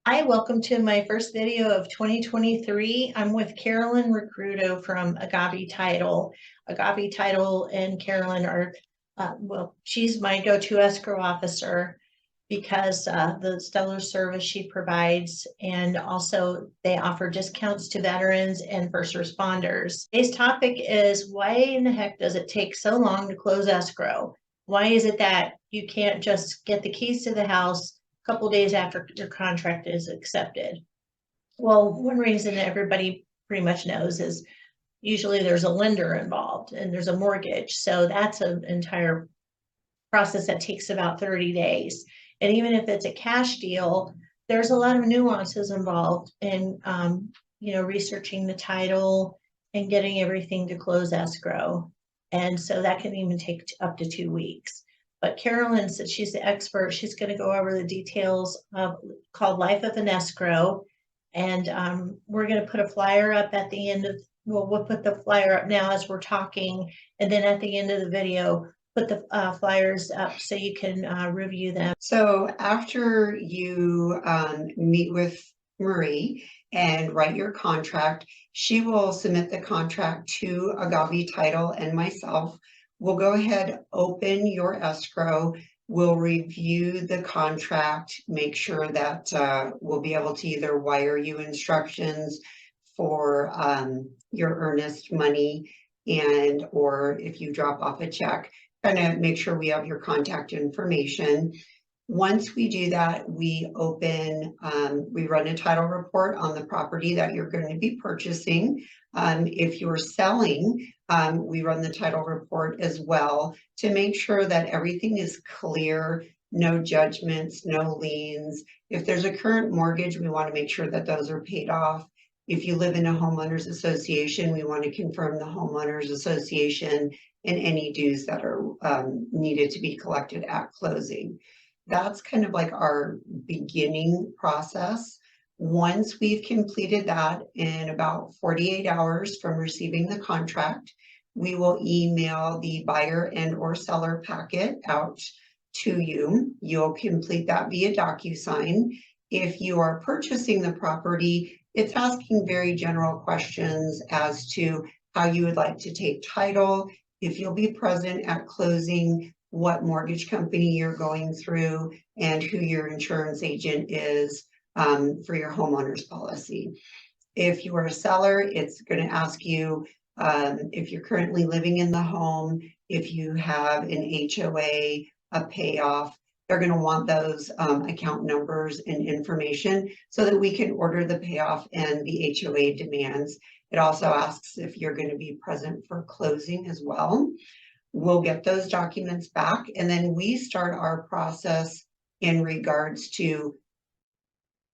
Hi, welcome to my first video of 2023. I'm with Carolyn Recruito from Agave Title. Agave Title and Carolyn are, she's my go-to escrow officer because the stellar service she provides, and also they offer discounts to veterans and first responders. Today's topic is, why in the heck does it take so long to close escrow? Why is it that you can't just get the keys to the house couple days after your contract is accepted? Well, one reason everybody pretty much knows is usually there's a lender involved and there's a mortgage. So that's an entire process that takes about 30 days. And even if it's a cash deal, there's a lot of nuances involved in, researching the title and getting everything to close escrow. And so that can even take up to 2 weeks. But Carolyn, since she's the expert, she's going to go over the details of called Life of an Escrow. And we're going to put a flyer up at the end of, we'll put the flyer up now as we're talking. And then at the end of the video, put the flyers up so you can review them. So after you meet with Marie and write your contract, she will submit the contract to Agave Title and myself. We'll go ahead, open your escrow. We'll review the contract, make sure that we'll be able to either wire you instructions for your earnest money, and or if you drop off a check, kind of make sure we have your contact information. Once we do that, we run a title report on the property that you're going to be purchasing. If you're selling, we run the title report as well to make sure that everything is clear, no judgments, no liens. If there's a current mortgage, we want to make sure that those are paid off. If you live in a homeowners association, we want to confirm the homeowners association and any dues that are needed to be collected at closing. That's kind of like our beginning process. Once we've completed that in about 48 hours from receiving the contract, we will email the buyer and or seller packet out to you. You'll complete that via DocuSign. If you are purchasing the property, it's asking very general questions as to how you would like to take title, if you'll be present at closing, what mortgage company you're going through, and who your insurance agent is for your homeowner's policy. If you are a seller, it's going to ask you if you're currently living in the home, if you have an HOA, a payoff. They're going to want those account numbers and information so that we can order the payoff and the HOA demands. It also asks if you're going to be present for closing as well. We'll get those documents back, and then we start our process in regards to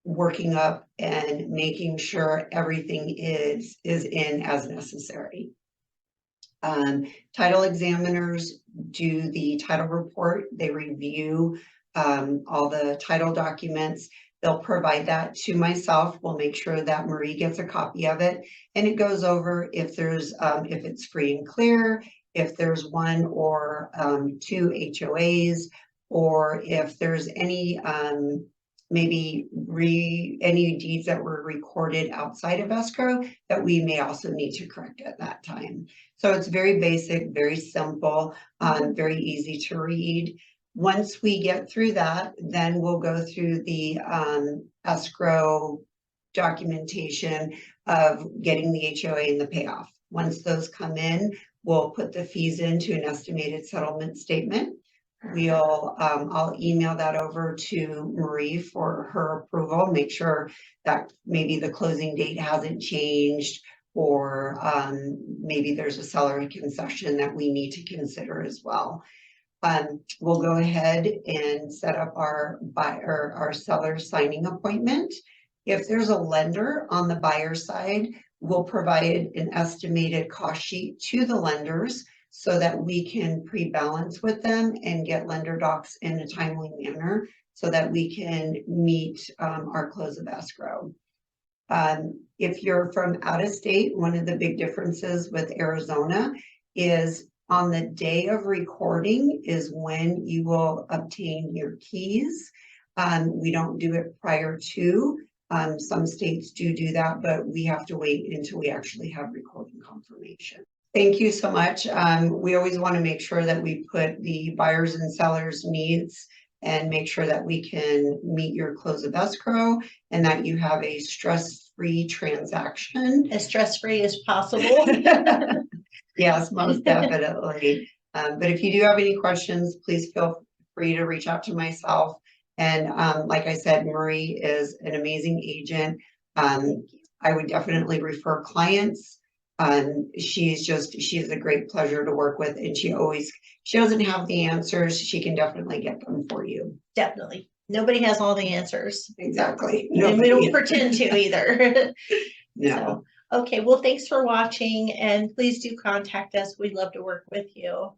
working up and making sure everything is in as necessary. Title examiners do the title report. They review all the title documents. They'll provide that to myself. We'll make sure that Marie gets a copy of it, and it goes over if there's if it's free and clear, if there's one or two HOAs, or if there's any maybe any deeds that were recorded outside of escrow that we may also need to correct at that time. So it's very basic, very simple, very easy to read. Once we get through that, then we'll go through the escrow documentation of getting the HOA and the payoff. Once those come in, we'll put the fees into an estimated settlement statement. I'll email that over to Marie for her approval, make sure that maybe the closing date hasn't changed, or maybe there's a seller concession that we need to consider as well. We'll go ahead and set up our buyer, our seller signing appointment. If there's a lender on the buyer side, we'll provide an estimated cost sheet to the lenders so that we can pre-balance with them and get lender docs in a timely manner so that we can meet our close of escrow. If you're from out of state, one of the big differences with Arizona is on the day of recording is when you will obtain your keys. We don't do it prior to. Some states do that, but we have to wait until we actually have recording confirmation. Thank you so much. We always want to make sure that we put the buyers and sellers needs and make sure that we can meet your close of escrow and that you have a stress-free transaction. As stress-free as possible. Yes, most definitely. But if you do have any questions, please feel free to reach out to myself. And like I said, Marie is an amazing agent. I would definitely refer clients. She is a great pleasure to work with, and she doesn't have the answers. She can definitely get them for you. Definitely. Nobody has all the answers. Exactly. And we don't pretend to either. No. So, okay, well, thanks for watching, and please do contact us. We'd love to work with you.